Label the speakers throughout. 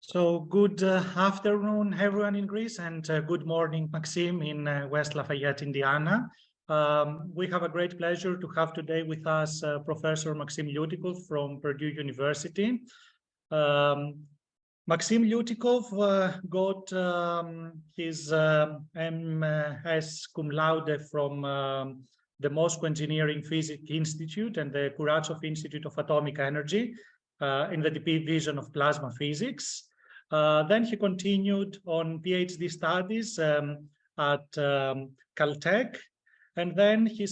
Speaker 1: So good afternoon, everyone in Greece, and good morning, Maxim, in West Lafayette, Indiana. We have a great pleasure to have today with us Professor Maxim Lyutikov from Purdue University. Maxim Lyutikov got his M.S. cum laude from the Moscow Engineering Physics Institute and the Kuratov Institute of Atomic Energy in the division of plasma physics. Then he continued on PhD studies at Caltech, and then he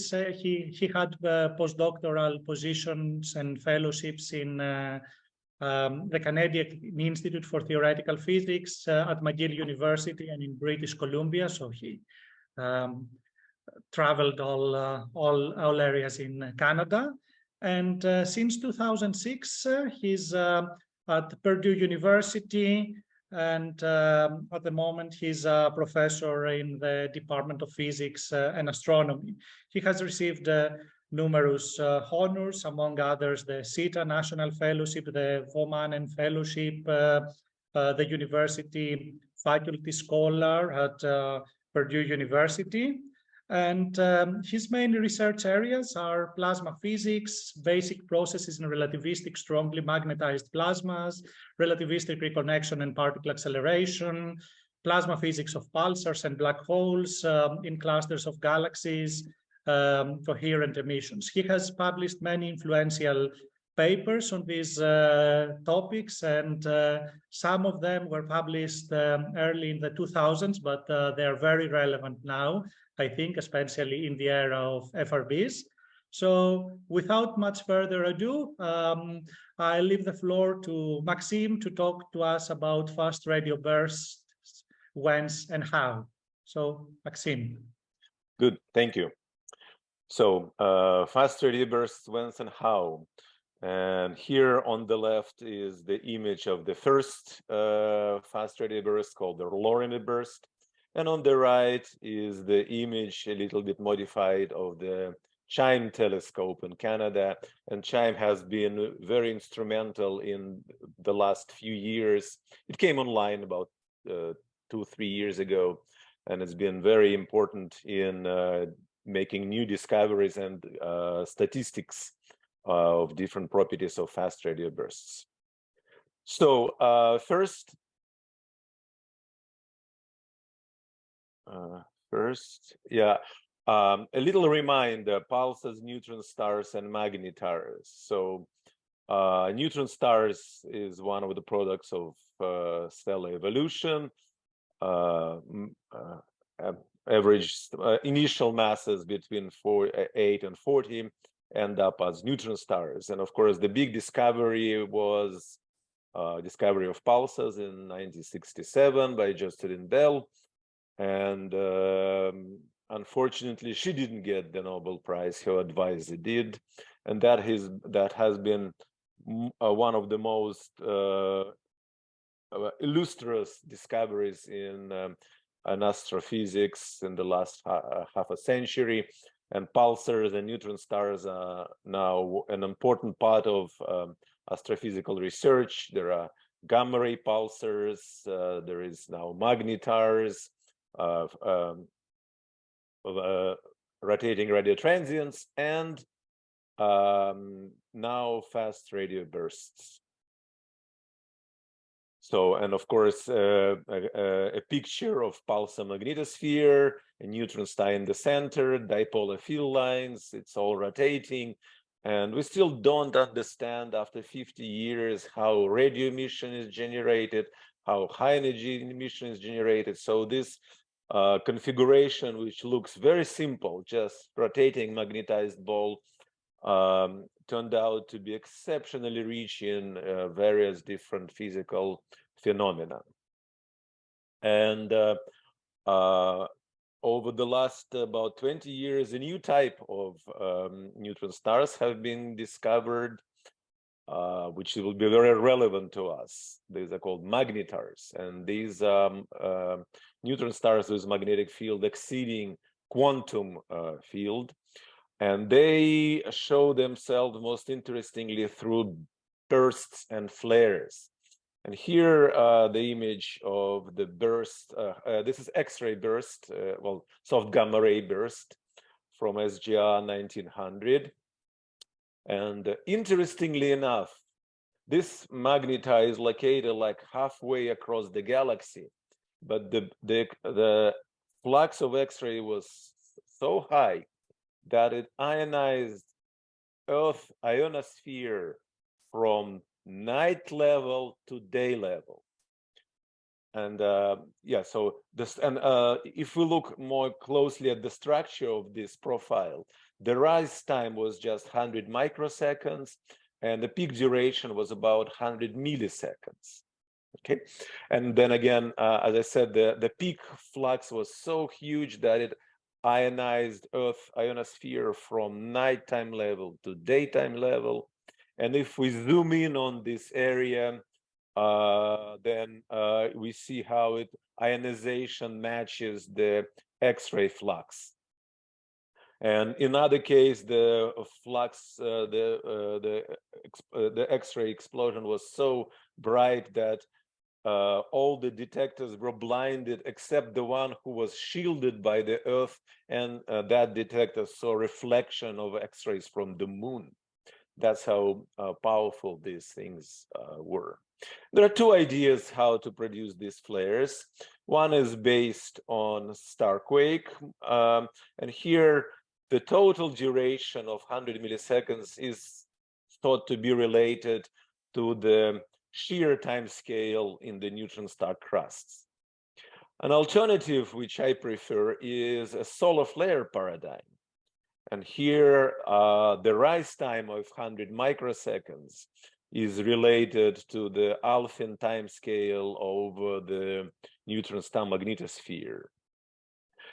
Speaker 1: had postdoctoral positions and fellowships in the Canadian Institute for Theoretical Physics at McGill University and in British Columbia. So he traveled all areas in Canada, and since 2006 he's at Purdue University, and at the moment he's a professor in the Department of Physics and Astronomy. He has received numerous honors, among others the CETA National Fellowship, the Vomanen Fellowship, the University Faculty Scholar at Purdue University. And his main research areas are plasma physics, basic processes in relativistic strongly magnetized plasmas, relativistic reconnection and particle acceleration, plasma physics of pulsars and black holes in clusters of galaxies, coherent emissions. He has published many influential papers on these topics, and some of them were published early in the 2000s, but they are very relevant now, I think, especially in the era of FRBs. So without much further ado, I leave the floor to Maxim to talk to us about fast radio bursts, whence and how. So Maxim.
Speaker 2: Good, thank you. So fast radio bursts, whence and how. And here on the left is the image of the first fast radio burst called the Lorentz burst. And on the right is the image, a little bit modified, of the CHIME telescope in Canada. And CHIME has been very instrumental in the last few years. It came online about 2-3 years ago, and it's been very important in making new discoveries and statistics of different properties of fast radio bursts. So a little reminder: pulsars, neutron stars, and magnetaries. So neutron stars is one of the products of stellar evolution. Average initial masses between 8 and 40 end up as neutron stars. And of course, the big discovery was discovery of pulsars in 1967 by Jocelyn Bell. And unfortunately, she didn't get the Nobel Prize. Her advisor did. And that has been one of the most illustrious discoveries in astrophysics in the last half a century. And pulsars and neutron stars are now an important part of astrophysical research. There are gamma ray pulsars, there is now magnetaries, rotating radio transients, and now fast radio bursts. So, and of course, a picture of pulsar magnetosphere, a neutron star in the center, dipolar field lines, it's all rotating. And we still don't understand after 50 years how radio emission is generated, how high energy emission is generated. So this configuration, which looks very simple, just rotating magnetized ball, turned out to be exceptionally rich in various different physical phenomena. And over the last about 20 years, a new type of neutron stars have been discovered, which will be very relevant to us. These are called magnetaries. And these neutron stars with magnetic field exceeding quantum field. And they show themselves most interestingly through bursts and flares. And here, the image of the burst. This is X-ray burst, well, soft gamma ray burst from SGR 1900. And interestingly enough, this magnetite is located like halfway across the galaxy, but the flux of X-ray was so high that it ionized Earth ionosphere from night level to day level. And yeah, so this, and if we look more closely at the structure of this profile, the rise time was just 100 microseconds, and the peak duration was about 100 milliseconds. Okay, and then again, as I said, the peak flux was so huge that it ionized Earth ionosphere from nighttime level to daytime level. And if we zoom in on this area, then we see how ionization matches the X-ray flux. And in other case, the flux, the X-ray explosion was so bright that all the detectors were blinded except the one who was shielded by the Earth, and that detector saw reflection of X-rays from the moon. That's how powerful these things were. There are two ideas how to produce these flares. One is based on starquake, and here the total duration of 100 milliseconds is thought to be related to the shear time scale in the neutron star crusts. An alternative, which I prefer, is a solar flare paradigm. And here, the rise time of 100 microseconds is related to the Alfvén time scale over the neutron star magnetosphere.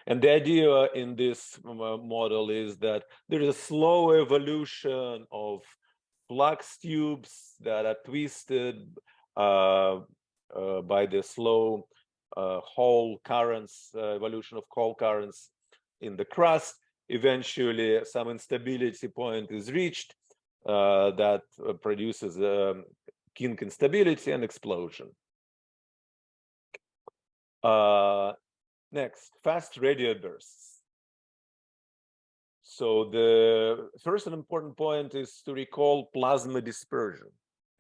Speaker 2: And the idea in this model is that there is a slow evolution of flux tubes that are twisted by the slow Hall currents, evolution of Hall currents in the crust. Eventually, some instability point is reached that produces kink instability and explosion. Next, fast radio bursts. So the first and important point is to recall plasma dispersion.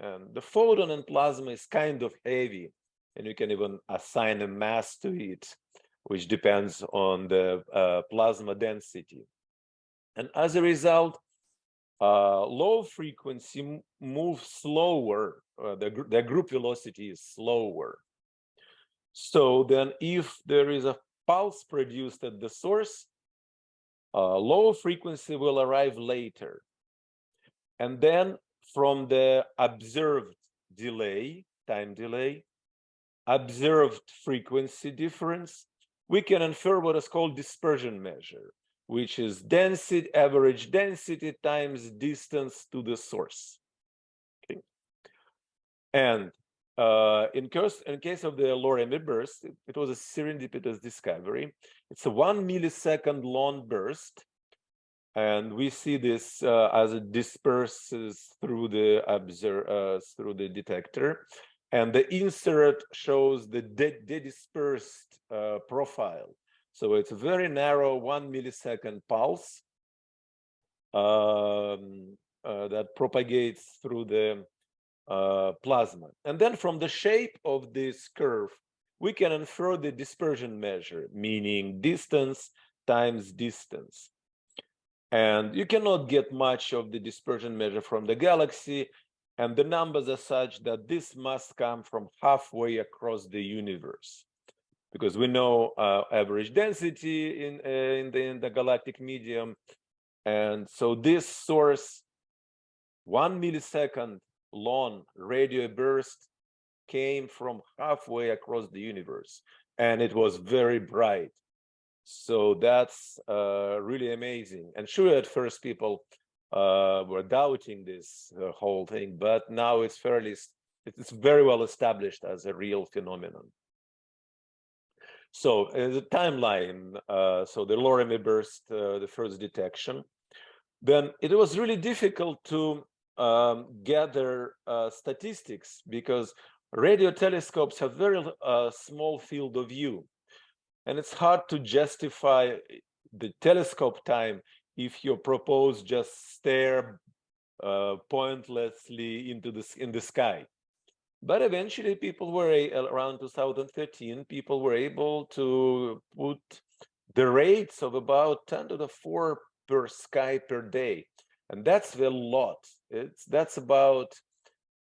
Speaker 2: And the photon in plasma is kind of heavy, and you can even assign a mass to it, which depends on the plasma density. And as a result, low frequency moves slower, the group velocity is slower. So then if there is a pulse produced at the source, low frequency will arrive later. And then from the observed delay, time delay, observed frequency difference, we can infer what is called dispersion measure, which is density, average density times distance to the source. Okay. And in case of the Lorentz burst, it was a serendipitous discovery. It's a 1 millisecond long burst, and we see this as it disperses through the detector, and the insert shows the dispersed profile. So it's a very narrow 1 millisecond pulse that propagates through the plasma. And then from the shape of this curve, we can infer the dispersion measure, meaning distance times distance. And you cannot get much of the dispersion measure from the galaxy, and the numbers are such that this must come from halfway across the universe, because we know average density in the galactic medium. And so this source, 1 millisecond long radio burst, came from halfway across the universe, and it was very bright. So that's really amazing. And sure, at first people were doubting this whole thing, but now it's very well established as a real phenomenon. So the timeline, so the Lorentz burst, the first detection, then it was really difficult to gather statistics, because radio telescopes have very small field of view, and it's hard to justify the telescope time if you propose just stare pointlessly into in the sky. But eventually, people were around 2013. People were able to put the rates of about 10 to the 4 per sky per day, and that's a lot. That's about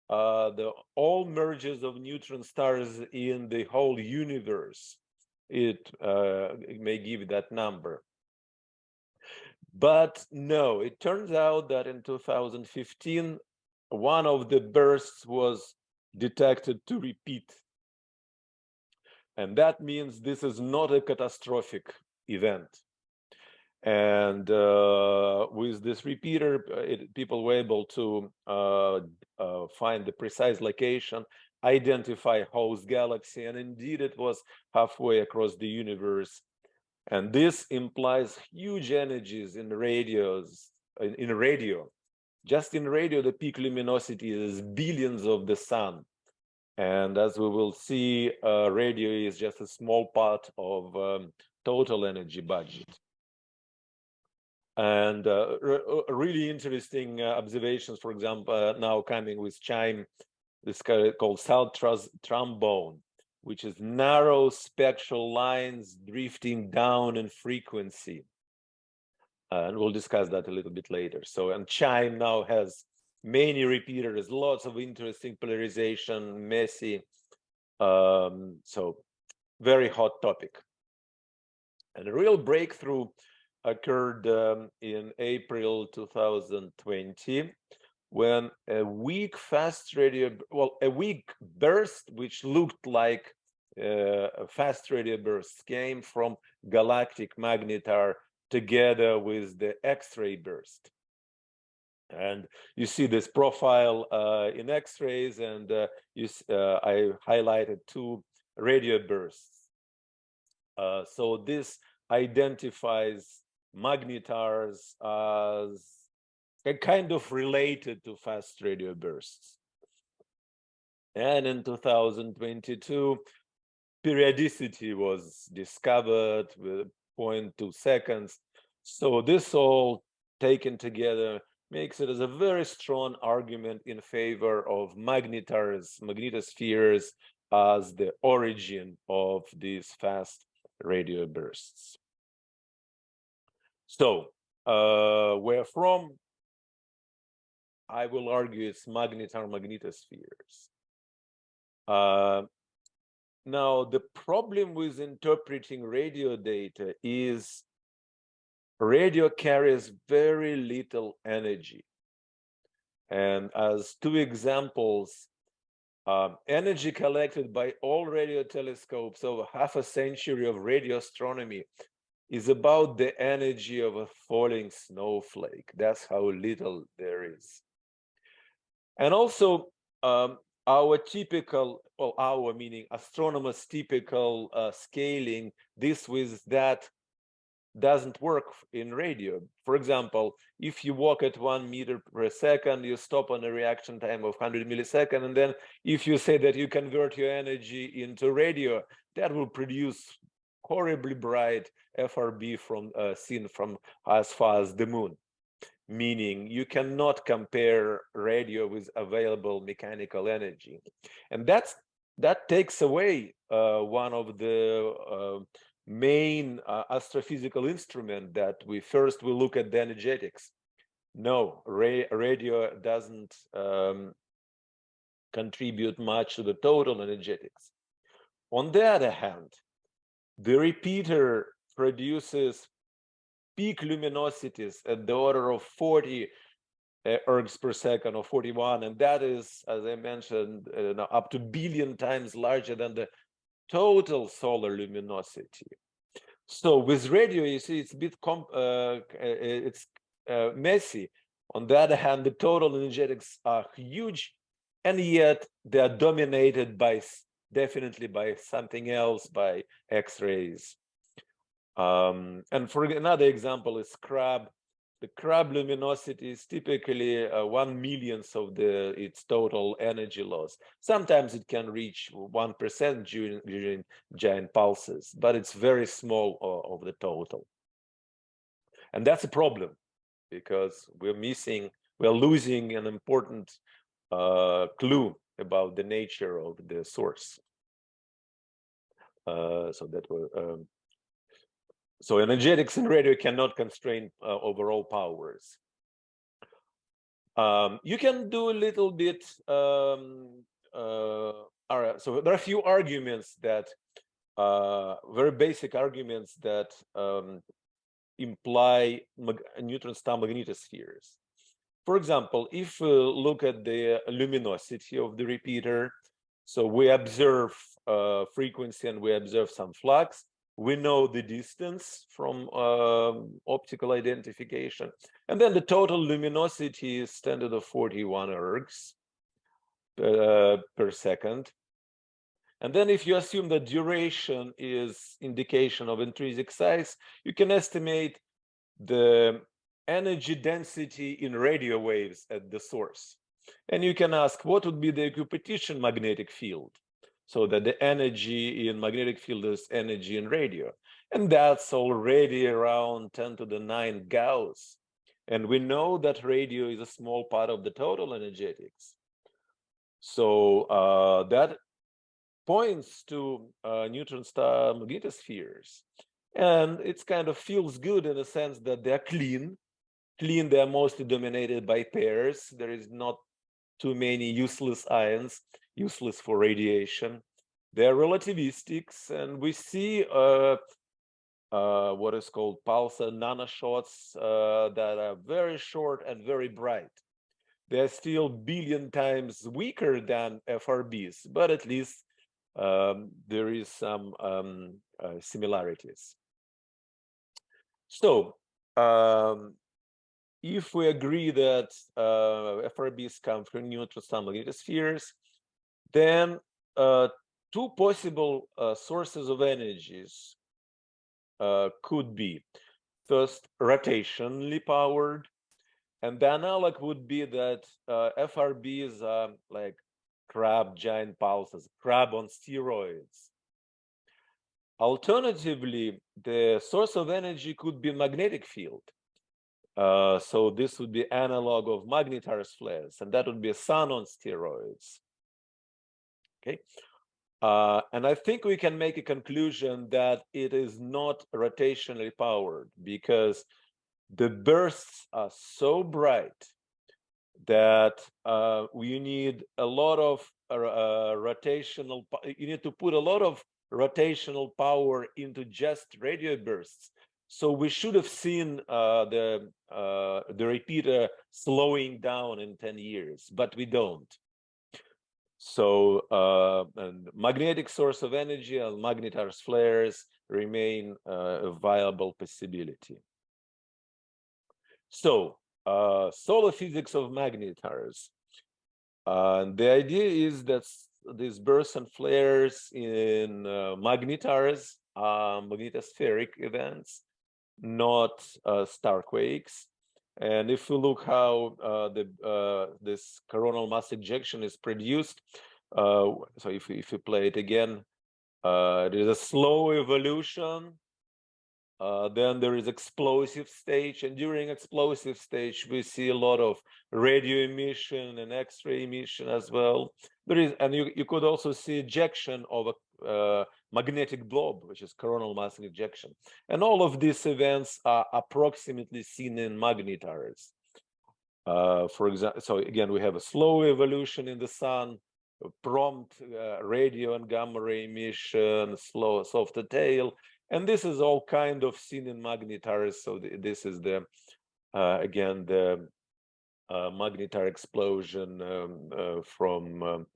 Speaker 2: the all mergers of neutron stars in the whole universe. It may give that number. But no, it turns out that in 2015, one of the bursts was detected to repeat. And that means this is not a catastrophic event. And with this repeater, people were able to find the precise location, identify host galaxy, and indeed it was halfway across the universe. And this implies huge energies in radios, in radio. Just in radio, the peak luminosity is billions of the sun. And as we will see, radio is just a small part of total energy budget. And really interesting observations, for example, now coming with CHIME, this called South Trombone, which is narrow spectral lines drifting down in frequency. And we'll discuss that a little bit later. So, and CHIME now has many repeaters, lots of interesting polarization, messy. So very hot topic. And a real breakthrough occurred in April 2020, when a weak a weak burst, which looked like a fast radio burst, came from galactic magnetar together with the X-ray burst. And you see this profile in X-rays, and I highlighted 2 radio bursts. So this identifies magnetars as kind of related to fast radio bursts. And in 2022, periodicity was discovered with 0.2 seconds. So this all taken together makes it as a very strong argument in favor of magnetaries, magnetospheres, as the origin of these fast radio bursts. So where from? I will argue it's magnetar magnetospheres. Now, the problem with interpreting radio data is radio carries very little energy. And as 2 examples, energy collected by all radio telescopes over half a century of radio astronomy is about the energy of a falling snowflake. That's how little there is. And also, our typical, well, our meaning astronomers' typical scaling, this with that, doesn't work in radio. For example, if you walk at 1 meter per second, you stop on a reaction time of 100 milliseconds, and then if you say that you convert your energy into radio, that will produce horribly bright FRB from seen from as far as the moon. Meaning you cannot compare radio with available mechanical energy. And that takes away one of the main astrophysical instrument that we look at the energetics. No, radio doesn't contribute much to the total energetics. On the other hand, the repeater produces peak luminosities at the order of 40 ergs per second, or 41, and that is, as I mentioned, up to billion times larger than the total solar luminosity. So with radio, you see, it's a bit messy. On the other hand, the total energetics are huge, and yet they are dominated by definitely by something else, by X-rays. And for another example is Crab. the Crab luminosity is typically 1/1,000,000th of its total energy loss. Sometimes it can reach 1% during giant pulses, but it's very small of the total. And that's a problem because we're losing an important clue about the nature of the source. So energetics in radio cannot constrain overall powers. You can do a little bit. All right. So there are a few arguments that, very basic arguments that imply neutron star magnetospheres. For example, if we look at the luminosity of the repeater, so we observe frequency and we observe some flux. We know the distance from optical identification. And then the total luminosity is 10 to the 41 ergs per second. And then if you assume that duration is indication of intrinsic size, you can estimate the energy density in radio waves at the source. And you can ask, what would be the equipetition magnetic field? So that the energy in magnetic field is energy in radio. And that's already around 10 to the 9 Gauss. And we know that radio is a small part of the total energetics. So that points to neutron star magnetospheres. And it kind of feels good in the sense that they're clean. They're mostly dominated by pairs. There is not too many useless ions, useless for radiation. They're relativistics, and we see what is called pulsar nanoshots that are very short and very bright. They're still billion times weaker than FRBs, but at least there is some similarities. So if we agree that FRBs come from neutron star magnetospheres, then two possible sources of energies could be first rotationally powered, and the analog would be that FRBs are like crab giant pulses, crab on steroids. Alternatively, the source of energy could be magnetic field. So this would be analog of Magnetaries flares, and that would be a sun on steroids. Okay, and I think we can make a conclusion that it is not rotationally powered because the bursts are so bright that we need a lot of rotational. You need to put a lot of rotational power into just radio bursts. So we should have seen the repeater slowing down in 10 years, but we don't. So and magnetic source of energy and Magnetaries flares remain a viable possibility. So solar physics of Magnetaries. The idea is that these bursts and flares in Magnetaries are magnetospheric events, not starquakes. And if we look how this coronal mass ejection is produced, so if we play it again, there is a slow evolution. Then there is explosive stage, and during explosive stage, we see a lot of radio emission and X-ray emission as well. There is, and you could also see ejection of a magnetic blob, which is coronal mass ejection. And all of these events are approximately seen in Magnetaries. For example, so again, we have a slow evolution in the sun, prompt radio and gamma ray emission, slow, softer tail. And this is all kind of seen in Magnetaries. So this is the, again, the Magnetary explosion from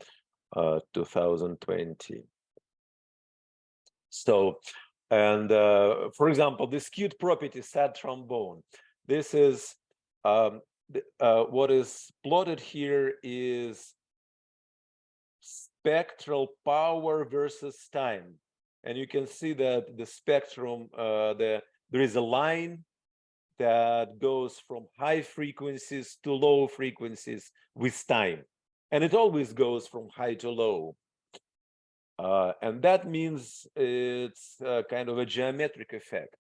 Speaker 2: 2020. So, and for example, this skewed property, sad trombone. This is, what is plotted here is spectral power versus time. And you can see that the spectrum, there is a line that goes from high frequencies to low frequencies with time. And it always goes from high to low. And that means it's kind of a geometric effect.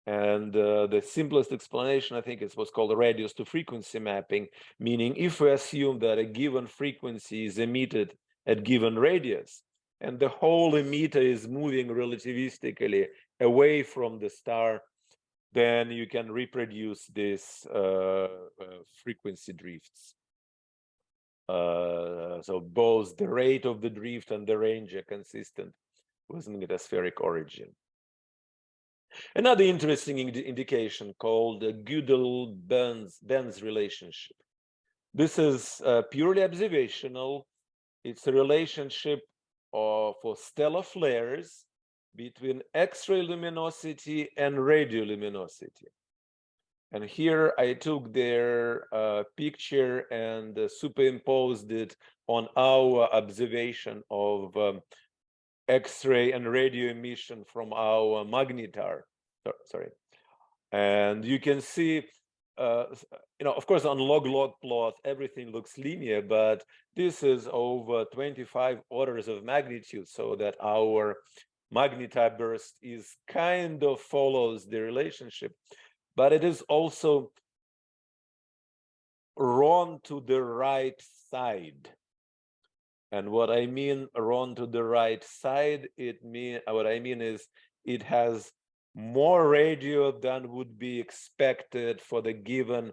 Speaker 2: And the simplest explanation, I think, is what's called radius to frequency mapping, meaning if we assume that a given frequency is emitted at given radius, and the whole emitter is moving relativistically away from the star, then you can reproduce this frequency drifts. So both the rate of the drift and the range are consistent with magnetospheric origin. Another interesting indication called the Gödel-Benz relationship. This is purely observational. It's a relationship for stellar flares between X-ray luminosity and radioluminosity. And here I took their picture and superimposed it on our observation of X-ray and radio emission from our magnetar. Sorry. And you can see, of course, on log-log plot, everything looks linear, but this is over 25 orders of magnitude, so that our magnetar burst is kind of follows the relationship, but it is also run to the right side. And what I mean run to the right side, what I mean is it has more radio than would be expected for the given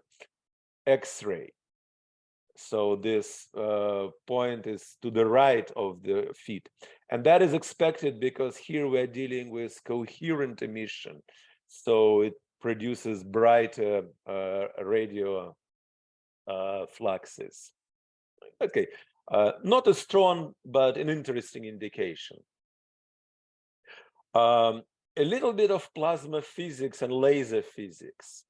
Speaker 2: X-ray. So this point is to the right of the feed. And that is expected because here we're dealing with coherent emission. So it produces brighter radio fluxes. Okay, not a strong, but an interesting indication. A little bit of plasma physics and laser physics.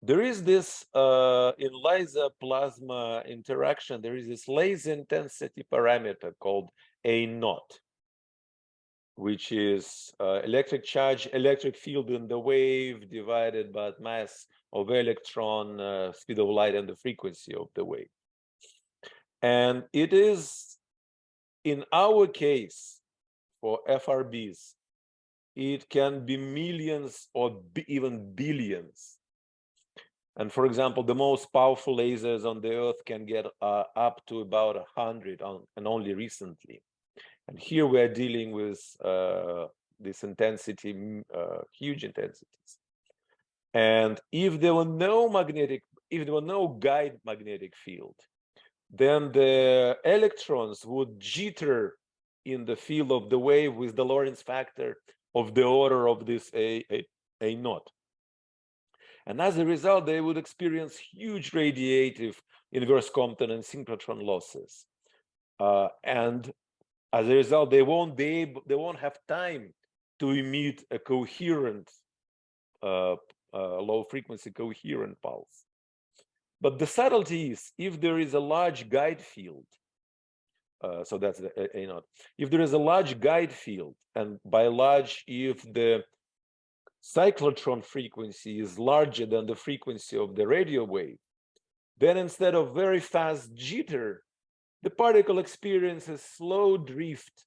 Speaker 2: There is this, in laser-plasma interaction, there is this laser intensity parameter called A0, which is electric charge, electric field in the wave divided by mass of electron, speed of light, and the frequency of the wave. And it is, in our case, for FRBs, it can be millions or even billions. And for example, the most powerful lasers on the Earth can get up to about 100, and only recently. And here we're dealing with this intensity, huge intensities. And if there were no guide magnetic field, then the electrons would jitter in the field of the wave with the Lorentz factor of the order of this A0. And as a result, they would experience huge radiative inverse Compton and synchrotron losses. And as a result, they won't have time to emit a coherent, low frequency coherent pulse. But the subtlety is, if there is a large guide field, so that's the A0. If there is a large guide field, and by large, if the cyclotron frequency is larger than the frequency of the radio wave, then instead of very fast jitter, the particle experiences slow drift.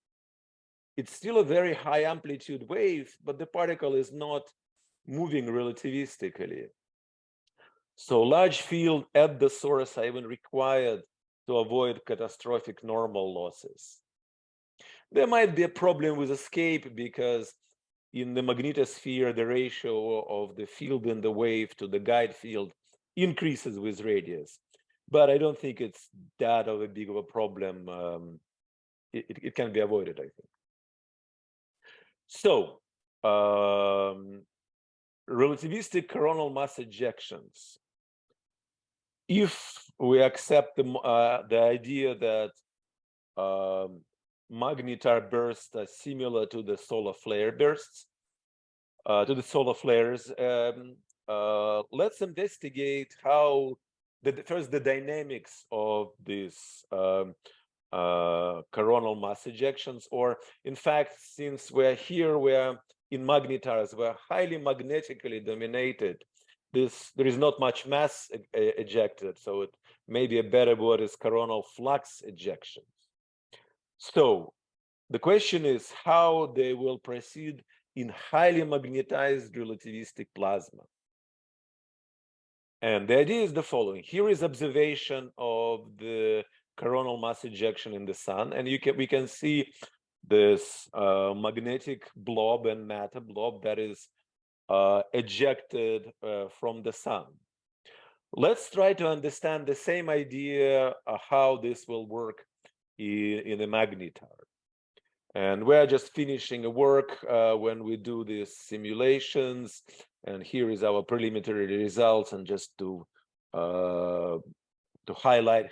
Speaker 2: It's still a very high amplitude wave, but the particle is not moving relativistically. So large field at the source are even required to avoid catastrophic normal losses. There might be a problem with escape because in the magnetosphere, the ratio of the field in the wave to the guide field increases with radius. But I don't think it's that of a big of a problem. It can be avoided, I think. So, relativistic coronal mass ejections. If we accept the idea that magnetar bursts are similar to the solar flare bursts, to the solar flares, let's investigate how first the dynamics of these coronal mass ejections, or in fact, since we're here, we're in magnetars were highly magnetically dominated, there is not much mass ejected, so it maybe a better word is coronal flux ejections. So the question is how they will proceed in highly magnetized relativistic plasma. And the idea is the following. Here is observation of the coronal mass ejection in the sun, and we can see this magnetic blob and matter blob that is ejected from the sun. Let's try to understand the same idea how this will work in a magnetar. And we're just finishing a work when we do these simulations, and here is our preliminary results. And just to highlight,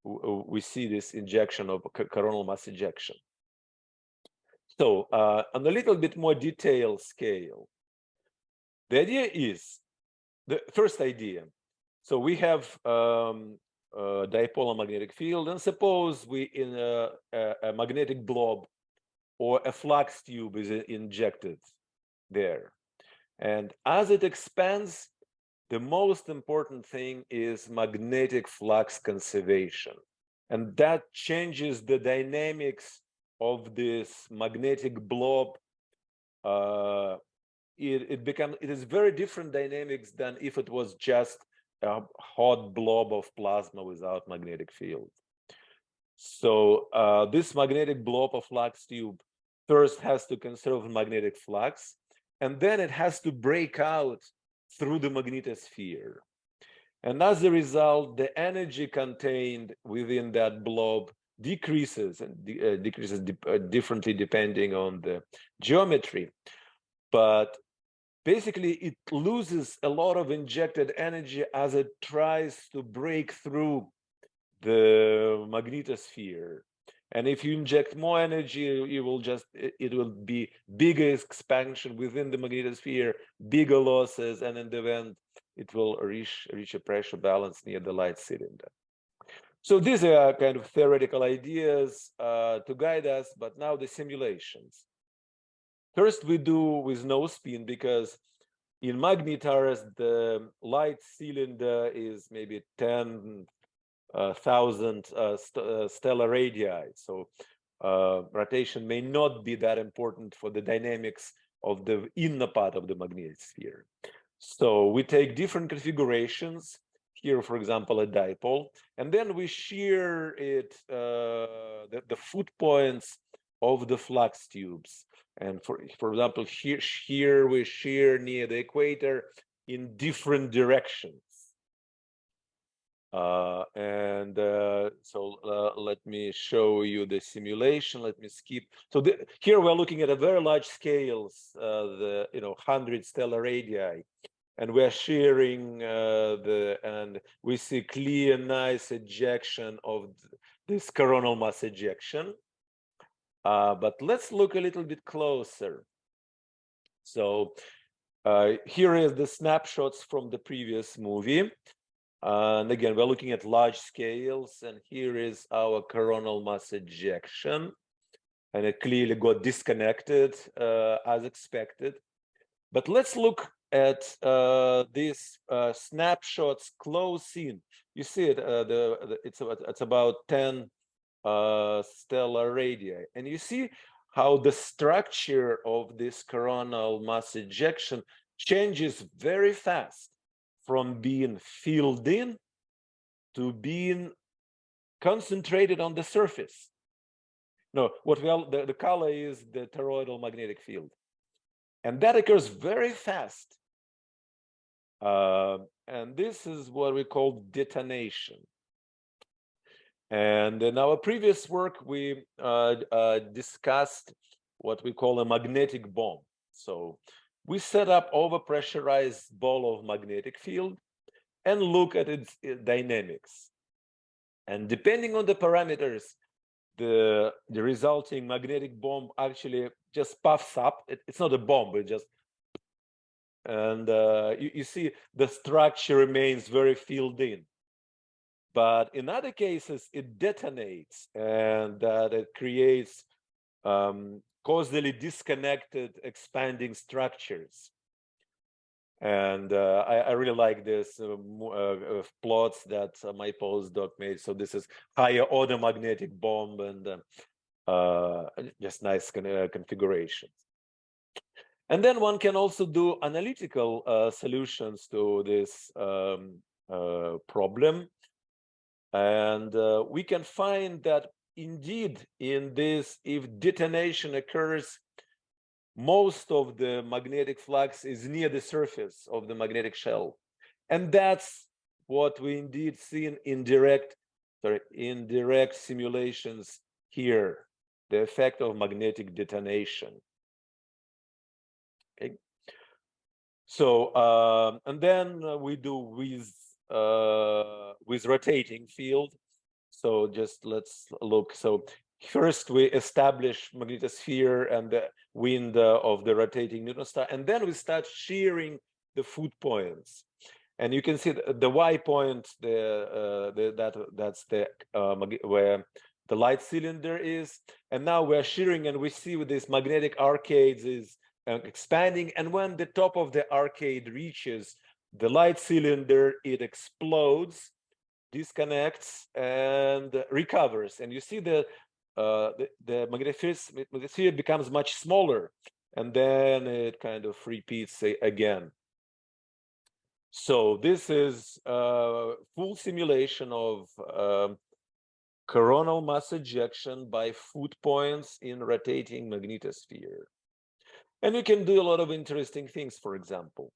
Speaker 2: we see this injection of coronal mass ejection. So on a little bit more detailed scale, the idea is the first idea. So we have a dipolar magnetic field, and suppose we in a magnetic blob or a flux tube is injected there. And as it expands, the most important thing is magnetic flux conservation. And that changes the dynamics of this magnetic blob. It is very different dynamics than if it was just a hot blob of plasma without magnetic field. So this magnetic blob of flux tube first has to conserve magnetic flux, and then it has to break out through the magnetosphere. And as a result, the energy contained within that blob decreases, and decreases differently depending on the geometry. But basically, it loses a lot of injected energy as it tries to break through the magnetosphere. And if you inject more energy, it will be bigger expansion within the magnetosphere, bigger losses, and in the end, it will reach a pressure balance near the light cylinder. So these are kind of theoretical ideas to guide us, but now the simulations. First, we do with no spin, because in magnetars, the light cylinder is maybe 10,000 stellar radii. So rotation may not be that important for the dynamics of the inner part of the magnetosphere. So we take different configurations. Here, for example, a dipole, and then we shear it, the foot points of the flux tubes. And for example, here we shear near the equator in different directions. So let me show you the simulation. Let me skip. So here we're looking at a very large scales, 100 stellar radii, and we're shearing and we see clear, nice ejection of this coronal mass ejection. But let's look a little bit closer. So here is the snapshots from the previous movie. And again, we're looking at large scales, and here is our coronal mass ejection, and it clearly got disconnected as expected. But let's look at these snapshots close in. You see it, it's about 10 stellar radii, and you see how the structure of this coronal mass ejection changes very fast from being filled in to being concentrated on the surface. No, the color is the toroidal magnetic field, and that occurs very fast. And this is what we call detonation. And in our previous work, we discussed what we call a magnetic bomb. So we set up overpressurized ball of magnetic field and look at its dynamics. And depending on the parameters, the resulting magnetic bomb actually just puffs up. It's not a bomb, it just, and you see the structure remains very filled in. But in other cases, it detonates, and that it creates causally disconnected expanding structures. And I really like this plots that my postdoc made. So this is higher order magnetic bomb, and just nice configurations. And then one can also do analytical solutions to this problem. And we can find that indeed in this, if detonation occurs, most of the magnetic flux is near the surface of the magnetic shell. And that's what we indeed see in direct simulations here, the effect of magnetic detonation. Okay. So, and then we do with rotating field. So just let's look. So first we establish magnetosphere and the wind of the rotating neutron star, and then we start shearing the foot points. And you can see the Y point, that's the where the light cylinder is. And now we're shearing, and we see with these magnetic arcades is expanding. And when the top of the arcade reaches the light cylinder, it explodes, disconnects, and recovers. And you see the magnetosphere becomes much smaller, and then it kind of repeats again. So this is full simulation of coronal mass ejection by foot points in rotating magnetosphere. And you can do a lot of interesting things, for example.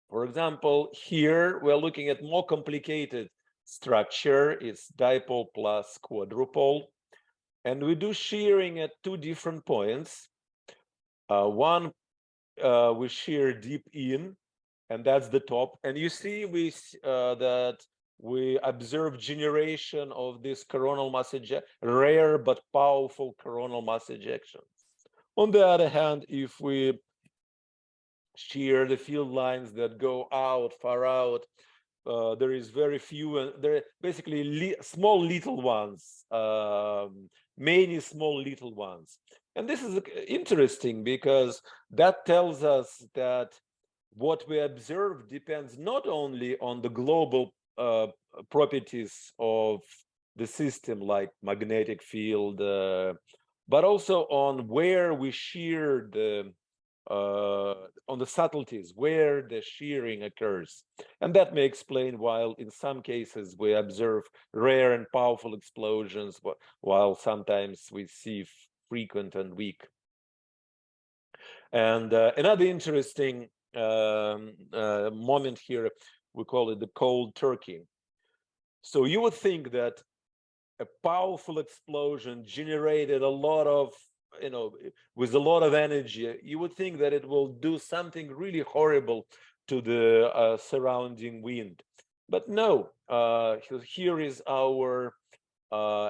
Speaker 2: For example, here we're looking at more complicated structure. It's dipole plus quadrupole. And we do shearing at two different points. One, we shear deep in, and that's the top. And you see that we observe generation of this coronal mass ejection, rare but powerful coronal mass ejections. On the other hand, if we shear the field lines that go out, far out, there is very few, and there are basically small little ones, many small little ones. And this is interesting because that tells us that what we observe depends not only on the global properties of the system, like magnetic field, but also on where we shear the on the subtleties, where the shearing occurs. And that may explain why in some cases we observe rare and powerful explosions, while sometimes we see frequent and weak. And another interesting moment here, we call it the cold turkey. So you would think that a powerful explosion generated a lot of, with a lot of energy, you would think that it will do something really horrible to the surrounding wind. But no, here is our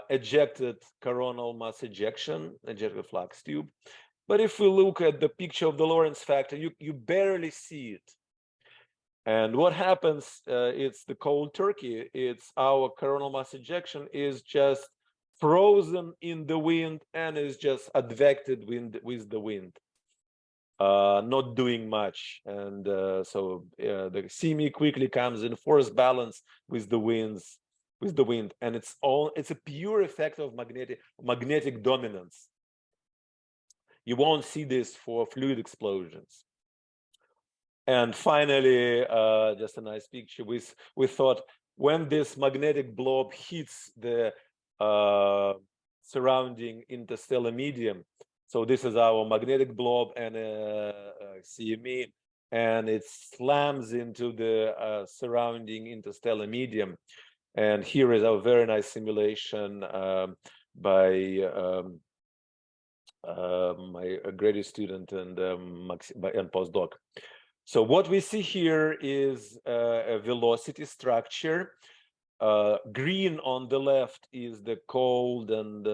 Speaker 2: ejected coronal mass ejection, ejected flux tube. But if we look at the picture of the Lorentz factor, you barely see it. And what happens, it's the cold turkey. It's our coronal mass ejection is just frozen in the wind and is just advected with the wind, not doing much. And so the semi quickly comes in force balance with the wind, and it's a pure effect of magnetic dominance. You won't see this for fluid explosions. And finally, just a nice picture. We thought when this magnetic blob hits the surrounding interstellar medium, so this is our magnetic blob and CME, and it slams into the surrounding interstellar medium. And here is our very nice simulation by my graduate student and postdoc. So what we see here is a velocity structure. Green on the left is the cold and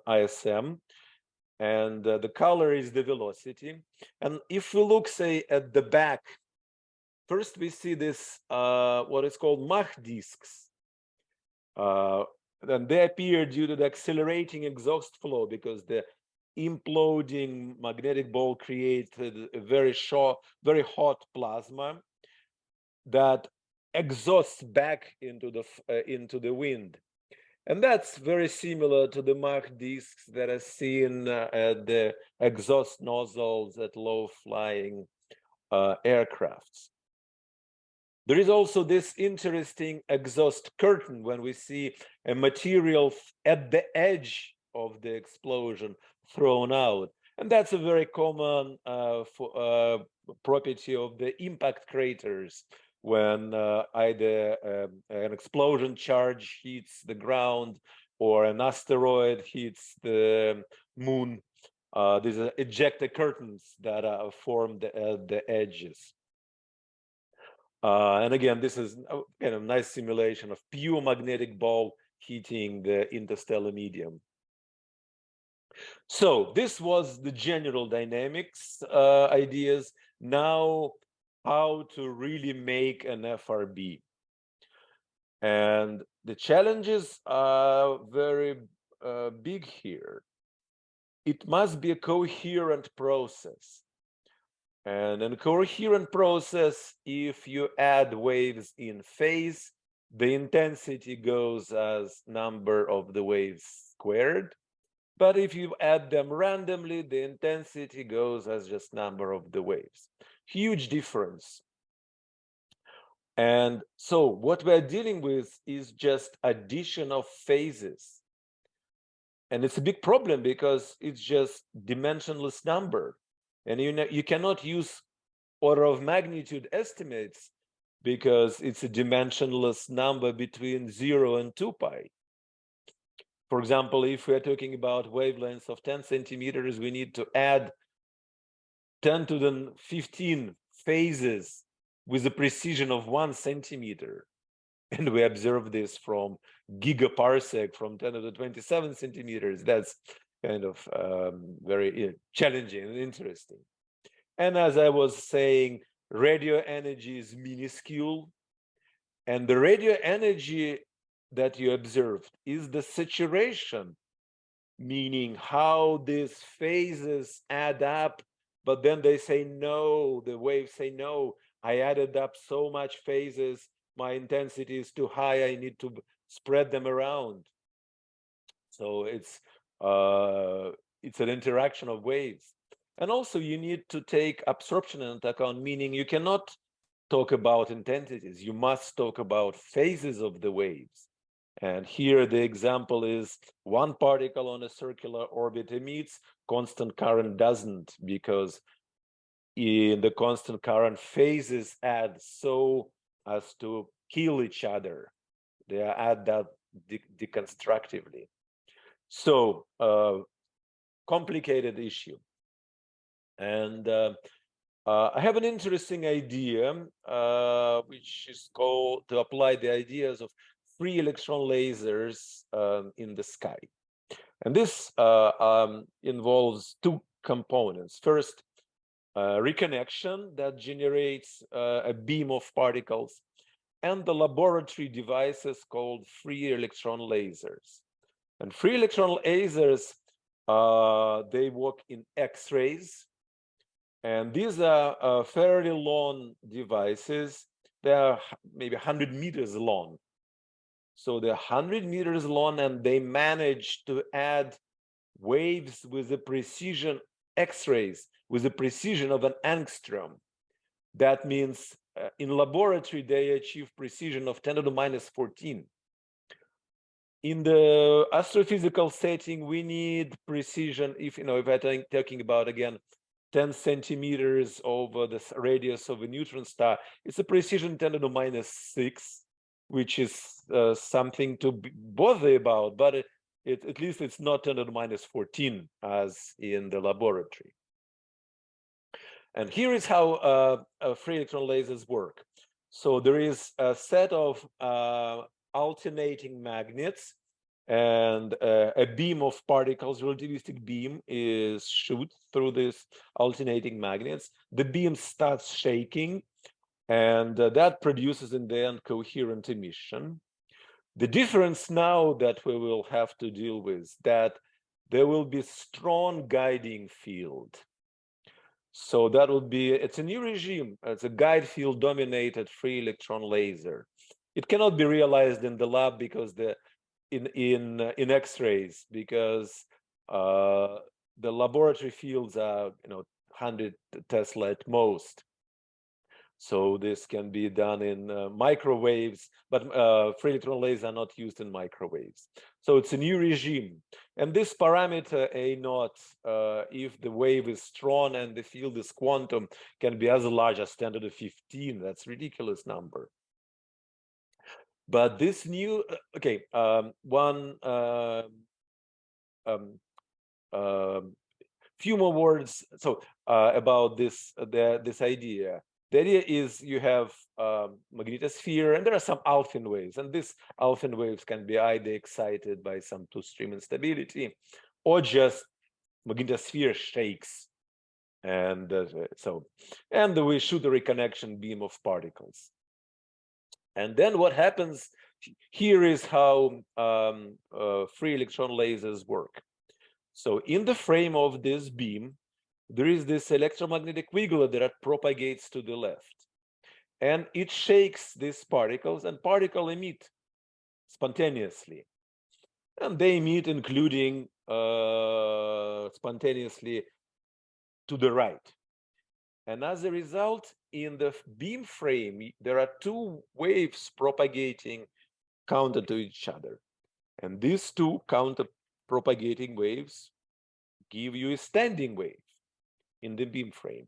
Speaker 2: ISM, and the color is the velocity. And if we look, say, at the back, first we see this what is called Mach disks. then they appear due to the accelerating exhaust flow, because the imploding magnetic ball created a very hot plasma that exhausts back into the wind. And that's very similar to the Mach disks that are seen at the exhaust nozzles at low-flying aircrafts. There is also this interesting exhaust curtain when we see a material at the edge of the explosion thrown out. And that's a very common property of the impact craters, when either an explosion charge hits the ground or an asteroid hits the moon. These are ejector curtains that are formed at the edges. And again, this is a nice simulation of pure magnetic ball hitting the interstellar medium. So this was the general dynamics ideas. Now, how to really make an FRB. And the challenges are very big here. It must be a coherent process. And in a coherent process, if you add waves in phase, the intensity goes as number of the waves squared. But if you add them randomly, the intensity goes as just number of the waves. Huge difference. And so what we're dealing with is just addition of phases. And it's a big problem because it's just dimensionless number. And you cannot use order of magnitude estimates because it's a dimensionless number between 0 and 2 pi. For example, if we're talking about wavelengths of 10 centimeters, we need to add 10 to the 15 phases with a precision of 1 centimeter. And we observe this from gigaparsec from 10 to the 27 centimeters. That's kind of very challenging and interesting. And as I was saying, radio energy is minuscule. And the radio energy that you observed is the saturation, meaning how these phases add up, but then they say no, the waves say no, I added up so much phases, my intensity is too high, I need to spread them around. So it's an interaction of waves. And also you need to take absorption into account, meaning you cannot talk about intensities, you must talk about phases of the waves. And here the example is one particle on a circular orbit emits, constant current doesn't, because in the constant current phases add so as to kill each other. They add that deconstructively. So complicated issue. And I have an interesting idea, which is called to apply the ideas of free electron lasers in the sky. And this involves two components. First, reconnection that generates a beam of particles, and the laboratory devices called free electron lasers. And free electron lasers, they work in X-rays. And these are fairly long devices. They are maybe 100 meters long. So they're 100 meters long, and they manage to add waves with the precision, X-rays, with the precision of an angstrom. That means in laboratory, they achieve precision of 10 to the minus 14. In the astrophysical setting, we need precision, if we're talking about, again, 10 centimeters over the radius of a neutron star, it's a precision 10 to the minus 6, which is something to bother about, but at least it's not 10 to the minus 14 as in the laboratory. And here is how free electron lasers work. So there is a set of alternating magnets, and a beam of particles, relativistic beam, is shoot through these alternating magnets. The beam starts shaking, and that produces in the end coherent emission. The difference now that we will have to deal with that there will be strong guiding field. So that will be, it's a new regime. It's a guide field dominated free electron laser. It cannot be realized in the lab because in X-rays, because the laboratory fields are 100 Tesla at most. So this can be done in microwaves, but free electron lasers are not used in microwaves. So it's a new regime. And this parameter A0, if the wave is strong and the field is quantum, can be as large as 10 to the 15. That's a ridiculous number. But this new, few more words. So about this idea. The idea is you have magnetosphere, and there are some Alfvén waves, and these Alfvén waves can be either excited by some two-stream instability, or just magnetosphere shakes, and and we shoot a reconnection beam of particles. And then what happens here is how free electron lasers work. So in the frame of this beam, there is this electromagnetic wiggler that propagates to the left. And it shakes these particles, and particles emit spontaneously. And they emit including spontaneously to the right. And as a result, in the beam frame, there are two waves propagating counter to each other. And these two counter propagating waves give you a standing wave in the beam frame.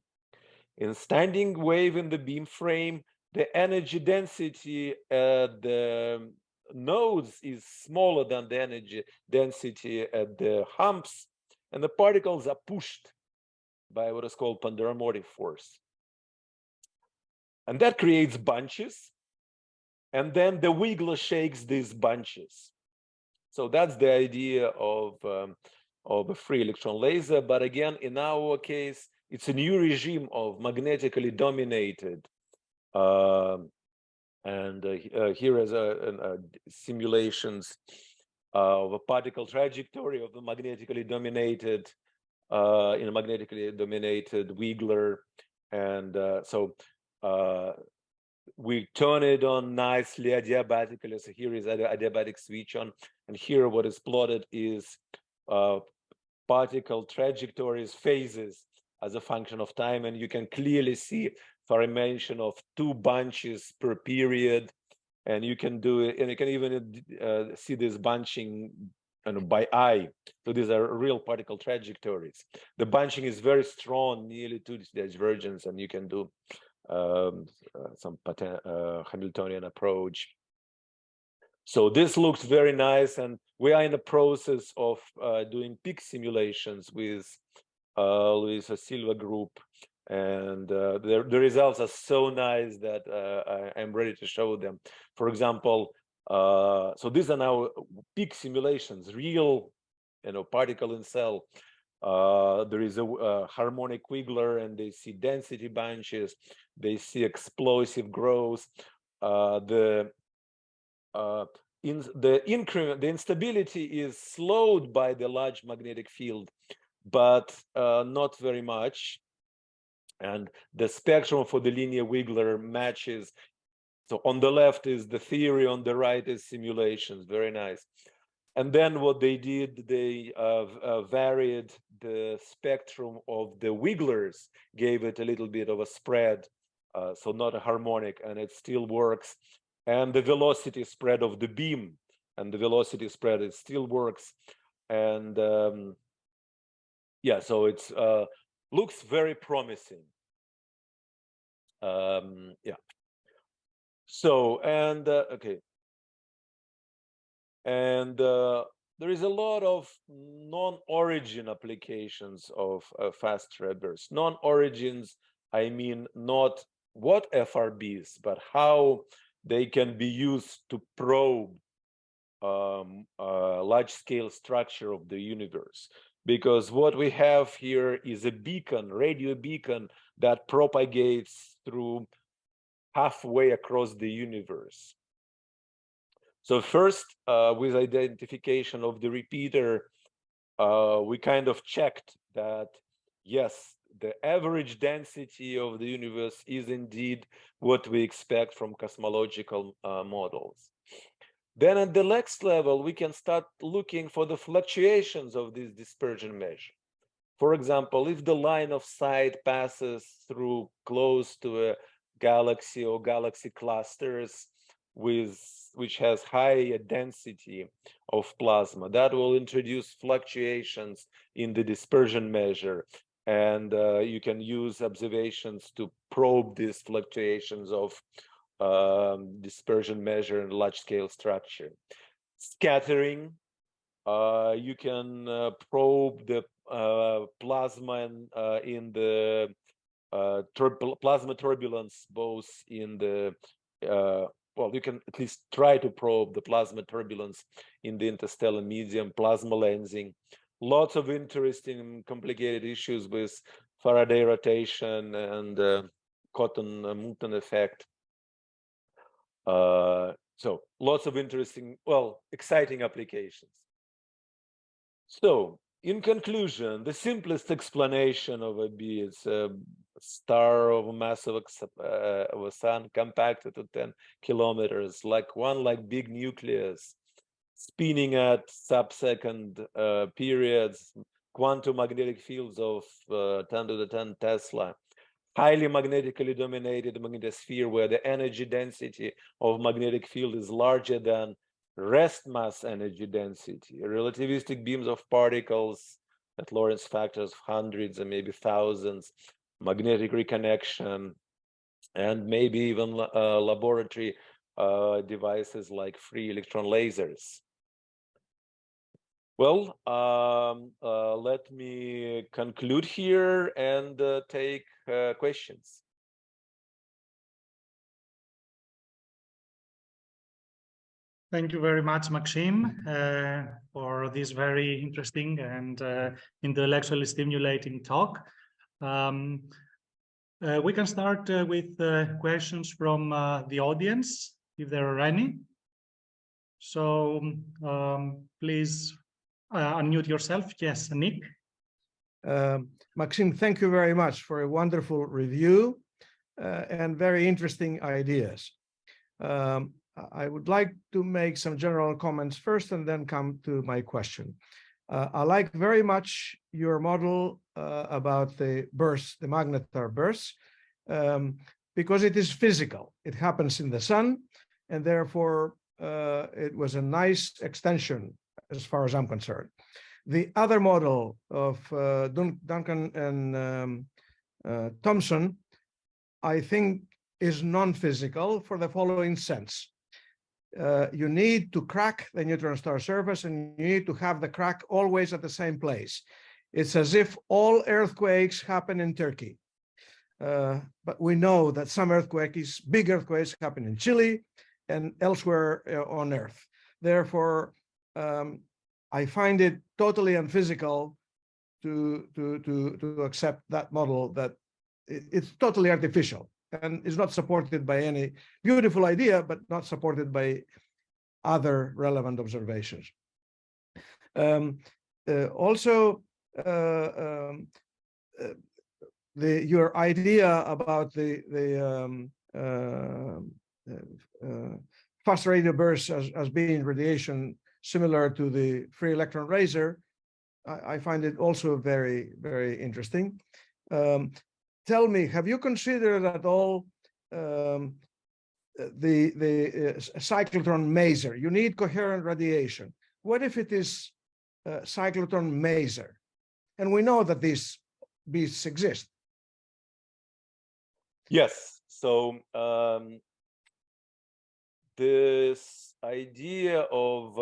Speaker 2: In standing wave in the beam frame, the energy density at the nodes is smaller than the energy density at the humps, and the particles are pushed by what is called ponderomotive force. And that creates bunches, and then the wiggler shakes these bunches. So that's the idea of a free electron laser. But again, in our case, it's a new regime of magnetically dominated. Here is simulations of a particle trajectory of the magnetically dominated, in a magnetically dominated wiggler. And we turn it on nicely adiabatically. So here is adiabatic switch on. And here what is plotted is particle trajectories, phases as a function of time. And you can clearly see formation of two bunches per period. And you can do it, and you can even see this bunching by eye. So these are real particle trajectories. The bunching is very strong, nearly to the divergence, and you can do some Hamiltonian approach. So this looks very nice, and we are in the process of doing peak simulations with Luisa Silva group, and the results are so nice that I'm ready to show them. For example, so these are now peak simulations, real, particle in cell. There is a harmonic wiggler, and they see density bunches, they see explosive growth. The instability is slowed by the large magnetic field, but not very much. And the spectrum for the linear wiggler matches. So on the left is the theory, on the right is simulations. Very nice. And then what they did, they varied the spectrum of the wigglers, gave it a little bit of a spread, so not a harmonic, and it still works. And the velocity spread of the beam, and the velocity spread, it still works. And yeah, so it's looks very promising. Yeah. So, and okay. And there is a lot of non-origin applications of fast red bursts. Non-origins, I mean, not what FRBs, but how they can be used to probe large-scale structure of the universe. Because what we have here is a beacon, radio beacon, that propagates through halfway across the universe. So first, with identification of the repeater, we kind of checked that, yes, the average density of the universe is indeed what we expect from cosmological models. Then at the next level, we can start looking for the fluctuations of this dispersion measure. For example, if the line of sight passes through close to a galaxy or galaxy clusters which has high density of plasma, that will introduce fluctuations in the dispersion measure. And you can use observations to probe these fluctuations of dispersion measure in large-scale structure. Scattering, you can probe the plasma in the plasma turbulence, both in the well, you can at least try to probe the plasma turbulence in the interstellar medium, plasma lensing. Lots of interesting complicated issues with Faraday rotation and Cotton-Moulton effect. So lots of interesting, well, exciting applications. So in conclusion, the simplest explanation of a B is a star of a mass of a sun compacted to 10 kilometers, like big nucleus, spinning at sub-second periods, quantum magnetic fields of 10 to the 10 Tesla, highly magnetically dominated magnetosphere where the energy density of magnetic field is larger than rest mass energy density, relativistic beams of particles at Lorentz factors of hundreds and maybe thousands, magnetic reconnection, and maybe even laboratory devices like free electron lasers. Well, let me conclude here and take questions.
Speaker 1: Thank you very much, Maxim, for this very interesting and intellectually stimulating talk. We can start with questions from the audience, if there are any. So please unmute yourself. Yes, Nick.
Speaker 3: Maxim, thank you very much for a wonderful review and very interesting ideas. I would like to make some general comments first and then come to my question. I like very much your model about the bursts, the magnetar bursts, because it is physical. It happens in the sun, and therefore it was a nice extension as far as I'm concerned. The other model of Duncan and Thomson, I think, is non-physical for the following sense. You need to crack the neutron star surface, and you need to have the crack always at the same place. It's as if all earthquakes happen in Turkey. But we know that some earthquakes, big earthquakes, happen in Chile and elsewhere on Earth. Therefore, I find it totally unphysical to accept that model, that it's totally artificial and is not supported by any beautiful idea, but not supported by other relevant observations. Also, your idea about the fast radio bursts as being radiation similar to the free electron laser, I find it also very, very interesting. Tell me, have you considered at all the cyclotron maser? You need coherent radiation. What if it is cyclotron maser? And we know that these beasts exist.
Speaker 2: Yes. So this idea of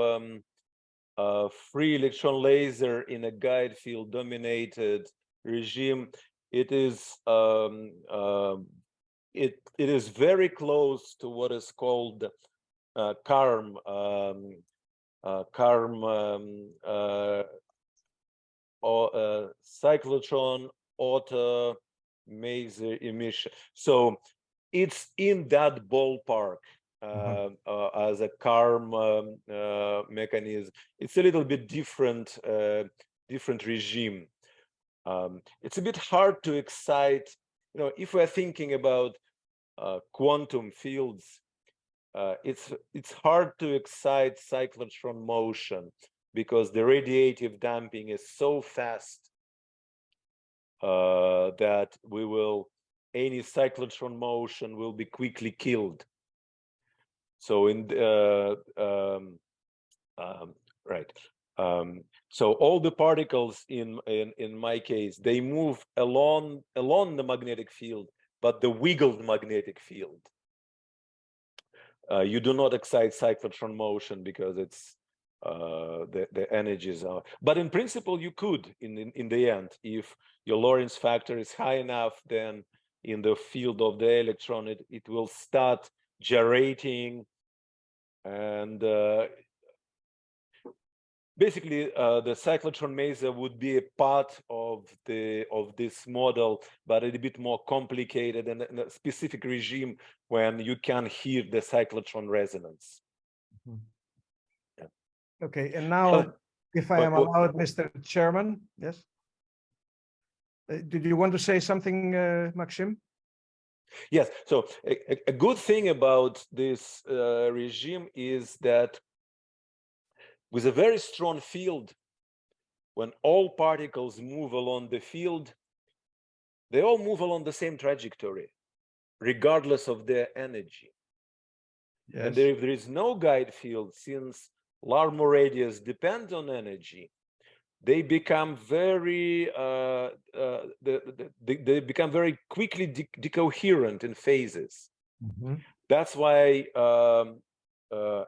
Speaker 2: free electron laser in a guide field dominated regime, it is very close to what is called CARM, cyclotron auto maser emission. So it's in that ballpark. as a CARM mechanism. It's a little bit different, different regime. It's a bit hard to excite, if we're thinking about quantum fields, it's hard to excite cyclotron motion because the radiative damping is so fast that any cyclotron motion will be quickly killed. So so all the particles in my case, they move along the magnetic field, but the wiggled magnetic field. You do not excite cyclotron motion because it's the energies are. But in principle, you could in the end, if your Lorentz factor is high enough, then in the field of the electron, it will start gyrating, and basically the cyclotron maser would be a part of this model, but a bit more complicated and a specific regime when you can hear the cyclotron resonance.
Speaker 3: Yeah. Okay, and now, if I am allowed, Mr. Chairman, yes. Did you want to say something, Maxim?
Speaker 2: Yes. So a good thing about this regime is that with a very strong field, when all particles move along the field, they all move along the same trajectory, regardless of their energy. Yes. And if there is no guide field, since Larmor radius depends on energy, they become very they become very quickly decoherent in phases. Mm-hmm. That's why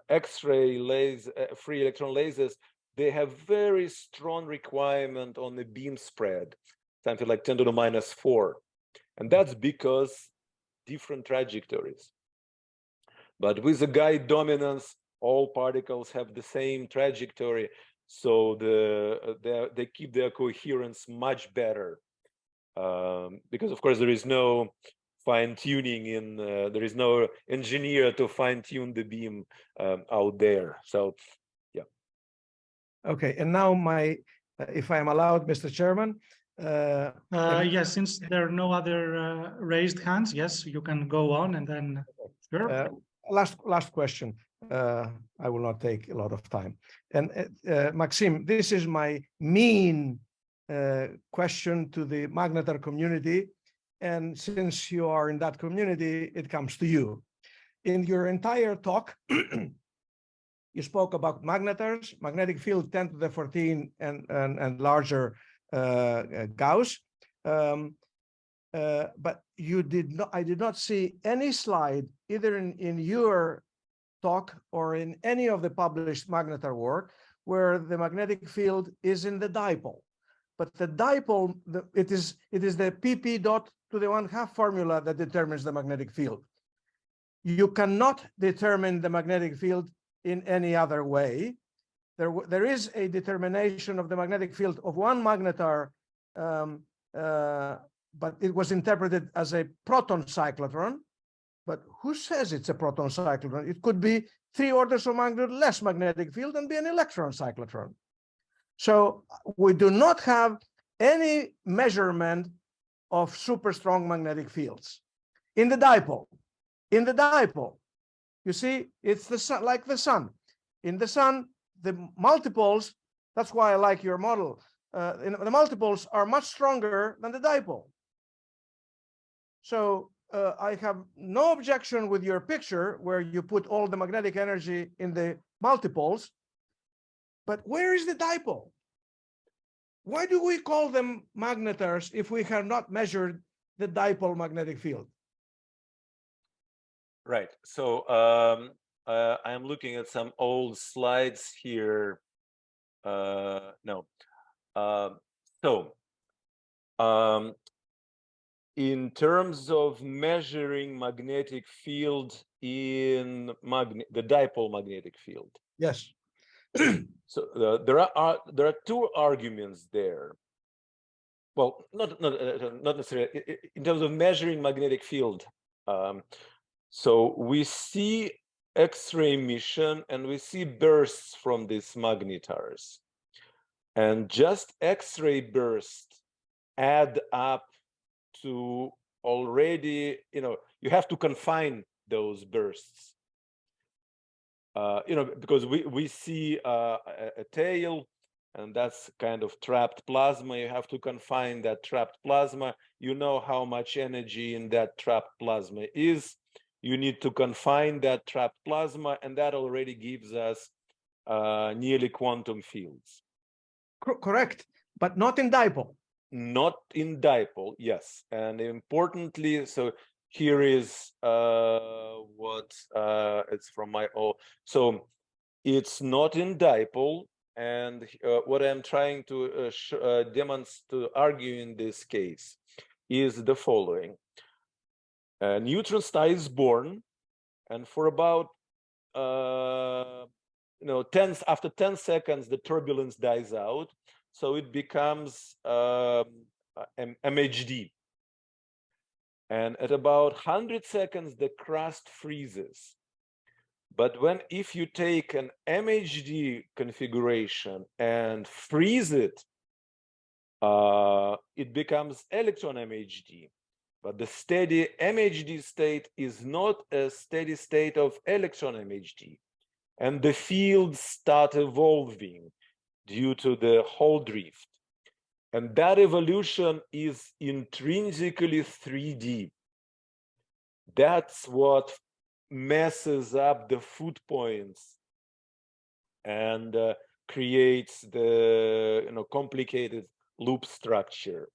Speaker 2: X-ray laser, free electron lasers, they have very strong requirement on the beam spread, something like 10 to the minus 4, and that's because different trajectories. But with the guide dominance, all particles have the same trajectory, so they keep their coherence much better, because of course there is no fine-tuning in there is no engineer to fine-tune the beam out there. So yeah.
Speaker 3: Okay, and now if I am allowed, Mr. Chairman.
Speaker 1: Yes, since there are no other raised hands, yes, you can go on, and then sure.
Speaker 3: Last question. I will not take a lot of time. And Maxim, this is my mean question to the magnetar community. And since you are in that community, it comes to you. In your entire talk, you spoke about magnetars, magnetic field 10 to the 14 and larger Gauss. But you did not. I did not see any slide either in your talk or in any of the published magnetar work where the magnetic field is in the dipole. But the dipole, it is the pp dot to the 1/2 formula that determines the magnetic field. You cannot determine the magnetic field in any other way. There is a determination of the magnetic field of one magnetar, but it was interpreted as a proton cyclotron. But who says it's a proton cyclotron? It could be 3 orders of magnitude less magnetic field and be an electron cyclotron. So we do not have any measurement of super strong magnetic fields in the dipole. In the dipole, you see, it's the sun, like the sun. In the sun, the multiples, that's why I like your model. The multiples are much stronger than the dipole. So I have no objection with your picture where you put all the magnetic energy in the multiples, but where is the dipole? Why do we call them magnetars if we have not measured the dipole magnetic field?
Speaker 2: Right. So I'm looking at some old slides here. In terms of measuring magnetic field in the dipole magnetic field.
Speaker 3: Yes.
Speaker 2: So there are 2 arguments there. Well, not necessarily in terms of measuring magnetic field. So we see X-ray emission, and we see bursts from these magnetars. And just X-ray bursts add up to already, you have to confine those bursts. Because we see a tail, and that's kind of trapped plasma. You have to confine that trapped plasma. You know how much energy in that trapped plasma is. You need to confine that trapped plasma, and that already gives us nearly quantum fields.
Speaker 3: Correct, but not in dipole.
Speaker 2: Not in dipole, yes. And importantly, so here is what it's from my own. So it's not in dipole. And what I'm trying to argue in this case is the following. A neutron star is born, and for about after 10 seconds, the turbulence dies out, so it becomes MHD. And at about 100 seconds, the crust freezes. But if you take an MHD configuration and freeze it, it becomes electron MHD. But the steady MHD state is not a steady state of electron MHD. And the fields start evolving due to the Hall drift. And that evolution is intrinsically 3D. That's what messes up the foot points and creates the complicated loop structure.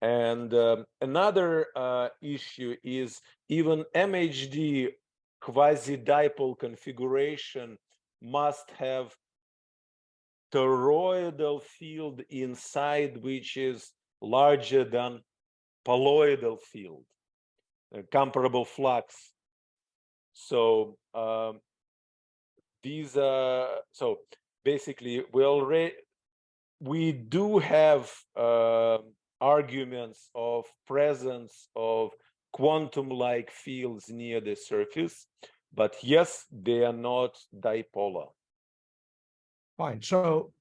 Speaker 2: And another issue is even MHD quasi-dipole configuration must have toroidal field inside, which is larger than poloidal field, comparable flux. So so basically we do have arguments of presence of quantum-like fields near the surface, but yes, they are not dipolar.
Speaker 3: Fine. So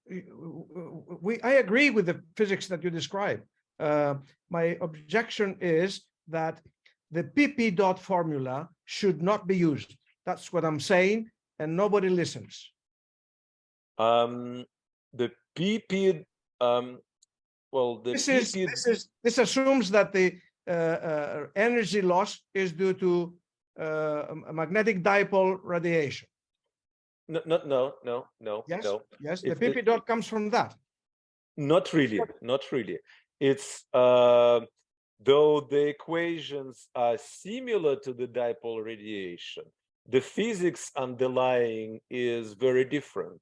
Speaker 3: I agree with the physics that you describe. My objection is that the PP dot formula should not be used. That's what I'm saying, and nobody listens.
Speaker 2: The PP,
Speaker 3: this assumes that the energy loss is due to magnetic dipole radiation.
Speaker 2: No.
Speaker 3: Yes,
Speaker 2: no.
Speaker 3: Yes. The PP dot comes from that.
Speaker 2: Not really. It's though the equations are similar to the dipole radiation, the physics underlying is very different.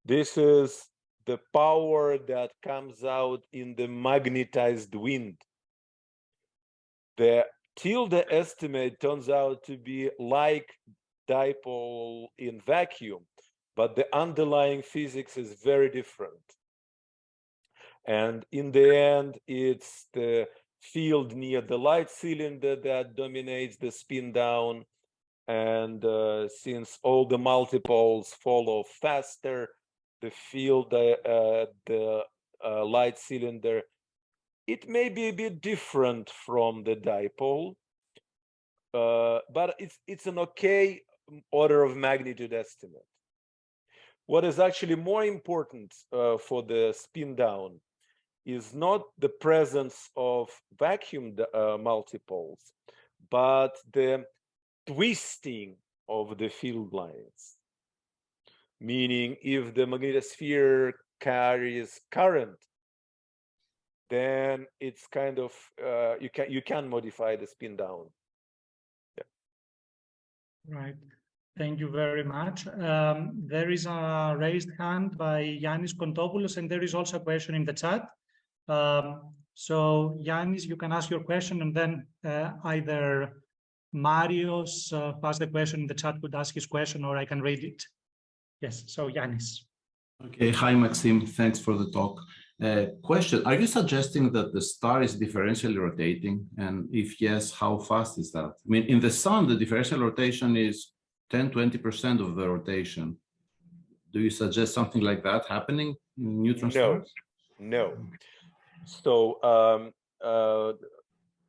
Speaker 2: This is the power that comes out in the magnetized wind. The tilde estimate turns out to be like dipole in vacuum, but the underlying physics is very different. And in the end, it's the field near the light cylinder that dominates the spin down. And since all the multipoles follow faster, the field at the light cylinder, it may be a bit different from the dipole, but it's an okay order of magnitude estimate. What is actually more important for the spin down is not the presence of vacuum multipoles, but the twisting of the field lines. Meaning, if the magnetosphere carries current, then it's kind of you can modify the spin down. Yeah.
Speaker 1: Right. Thank you very much. There is a raised hand by Yannis Kontopoulos, and there is also a question in the chat. So Yannis, you can ask your question, and then either Marios who asked the question in the chat could ask his question, or I can read it. Yes, so Yannis.
Speaker 4: Okay, hi Maxim, thanks for the talk. Question, are you suggesting that the star is differentially rotating? And if yes, how fast is that? I mean, in the sun, the differential rotation is 10-20% of the rotation. Do you suggest something like that happening in neutron
Speaker 2: No,
Speaker 4: stars?
Speaker 2: no. So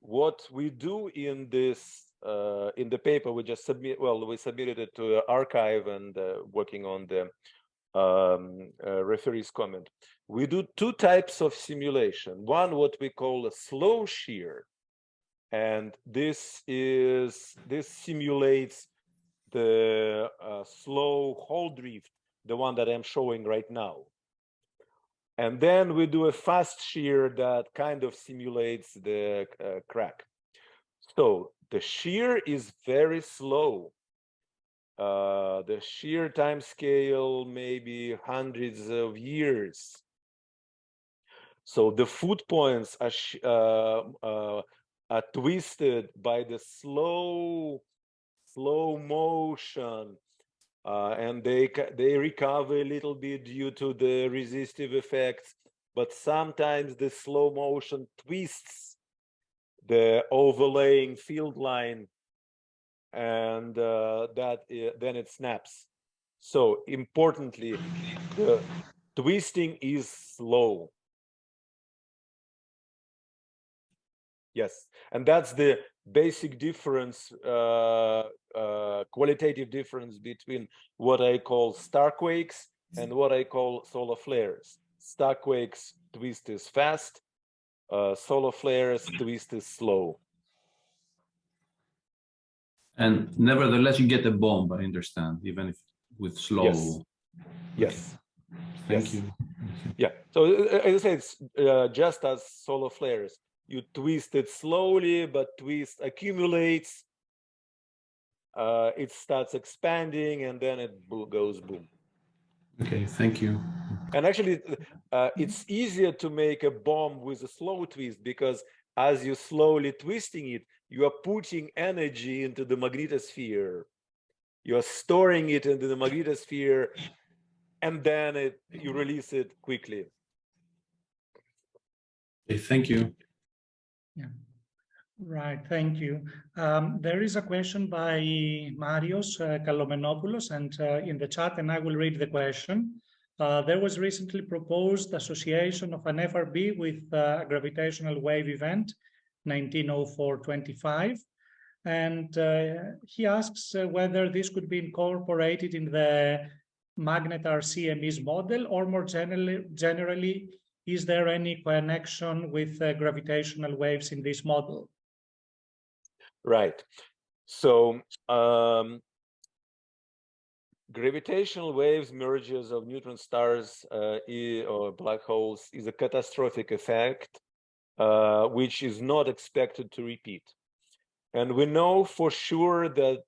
Speaker 2: what we do in this in the paper we just we submitted it to the archive and working on the referee's comment. We do two types of simulation. One, what we call a slow shear, and this simulates the slow hole drift, the one that I'm showing right now. And then we do a fast shear that kind of simulates the crack. So the shear is very slow. The shear time scale maybe hundreds of years. So the foot points are twisted by the slow motion, and they recover a little bit due to the resistive effects. But sometimes the slow motion twists the overlaying field line, and then it snaps. So importantly, the twisting is slow. Yes, and that's the basic difference, qualitative difference between what I call star quakes and what I call solar flares. Star quakes twist is fast, solar flares twist is slow.
Speaker 4: And nevertheless, you get a bomb, I understand, even if with slow.
Speaker 2: Yes. Yes.
Speaker 4: Thank you.
Speaker 2: Yeah. So as I say, it's just as solar flares. You twist it slowly, but twist accumulates. It starts expanding, and then it goes boom.
Speaker 4: Okay, thank you.
Speaker 2: And actually, it's easier to make a bomb with a slow twist because as you're slowly twisting it, you are putting energy into the magnetosphere. You're storing it into the magnetosphere, and then you release it quickly.
Speaker 4: Okay, thank you.
Speaker 1: Yeah. Right, thank you. There is a question by Marios Kalomenopoulos and in the chat, and I will read the question. There was recently proposed association of an FRB with a gravitational wave event, 1904-25, and he asks whether this could be incorporated in the Magnetar CME's model, or more generally, is there any connection with gravitational waves in this model?
Speaker 2: Right. So gravitational waves, mergers of neutron stars or black holes, is a catastrophic effect which is not expected to repeat. And we know for sure that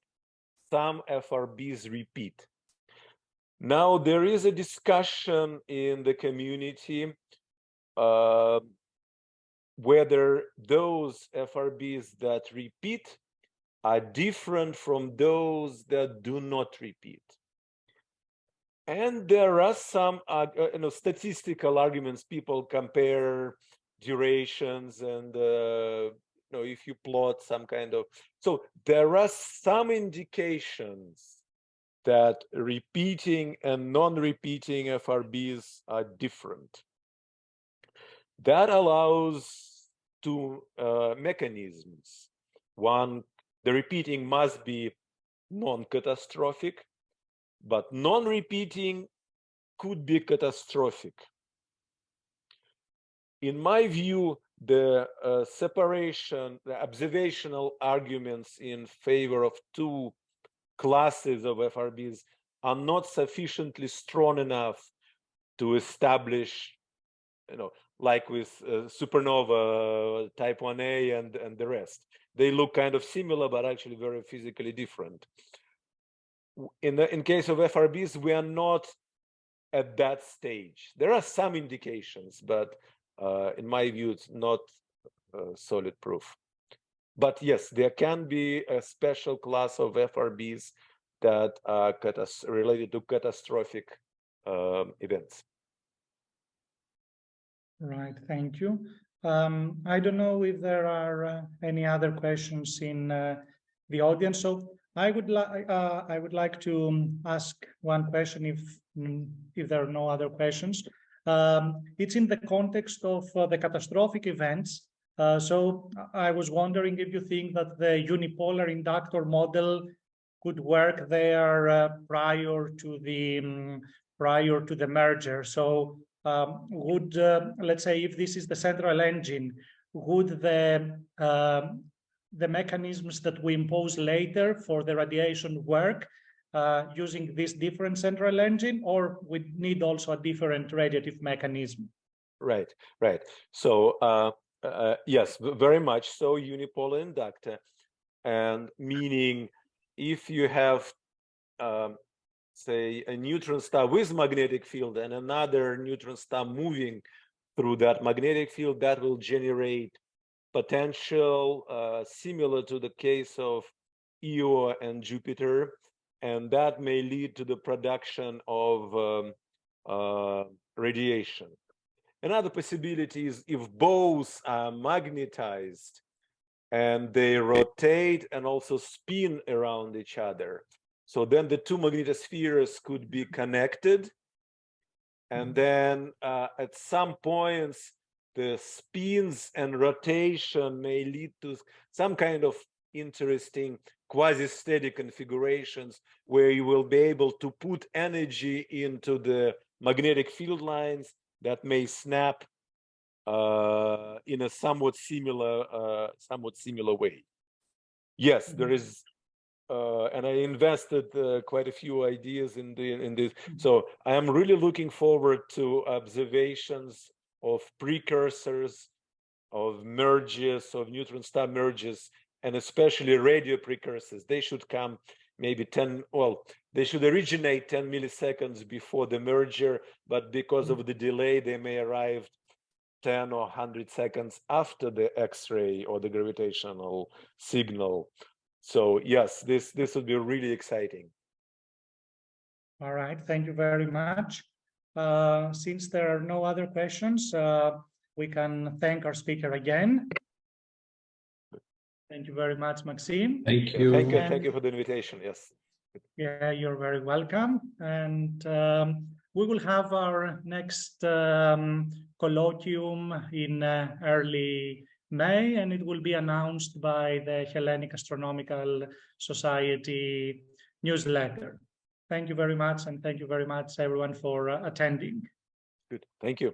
Speaker 2: some FRBs repeat. Now, there is a discussion in the community whether those FRBs that repeat are different from those that do not repeat. And there are some statistical arguments. People compare durations and if you plot some kind of, so there are some indications that repeating and non-repeating FRBs are different. That allows two mechanisms. One, the repeating must be non-catastrophic, but non-repeating could be catastrophic. In my view, the separation, the observational arguments in favor of two classes of FRBs are not sufficiently strong enough to establish, like with supernova type 1a and the rest. They look kind of similar, but actually very physically different. In case of FRBs, we are not at that stage. There are some indications, but in my view, it's not solid proof. But yes, there can be a special class of FRBs that are related to catastrophic events.
Speaker 1: Right, thank you. I don't know if there are any other questions in the audience. So I would like to ask one question if there are no other questions. It's in the context of the catastrophic events. So I was wondering if you think that the unipolar inductor model could work there prior to the merger. So would let's say if this is the central engine, would the mechanisms that we impose later for the radiation work using this different central engine, or we need also a different radiative mechanism?
Speaker 2: Right, right. So yes, very much so, unipolar inductor, and meaning if you have say a neutron star with magnetic field and another neutron star moving through that magnetic field, that will generate potential similar to the case of Io and Jupiter, and that may lead to the production of radiation. Another possibility is if both are magnetized and they rotate and also spin around each other. So then the two magnetospheres could be connected. And then at some points, the spins and rotation may lead to some kind of interesting quasi-steady configurations where you will be able to put energy into the magnetic field lines that may snap in a somewhat similar way. Yes, there is, and I invested quite a few ideas in this. So I am really looking forward to observations of precursors, of merges, of neutron star merges, and especially radio precursors. They should come maybe they should originate 10 milliseconds before the merger, but because of the delay, they may arrive 10 or 100 seconds after the X-ray or the gravitational signal. So yes, this would be really exciting.
Speaker 1: All right, thank you very much. Since there are no other questions, we can thank our speaker again. Thank you very much, Maxim.
Speaker 4: Thank you.
Speaker 2: Thank you for the invitation. Yes.
Speaker 1: Yeah, you're very welcome. And we will have our next colloquium in early May, and it will be announced by the Hellenic Astronomical Society newsletter. Thank you very much, and thank you very much, everyone, for attending.
Speaker 2: Good. Thank you.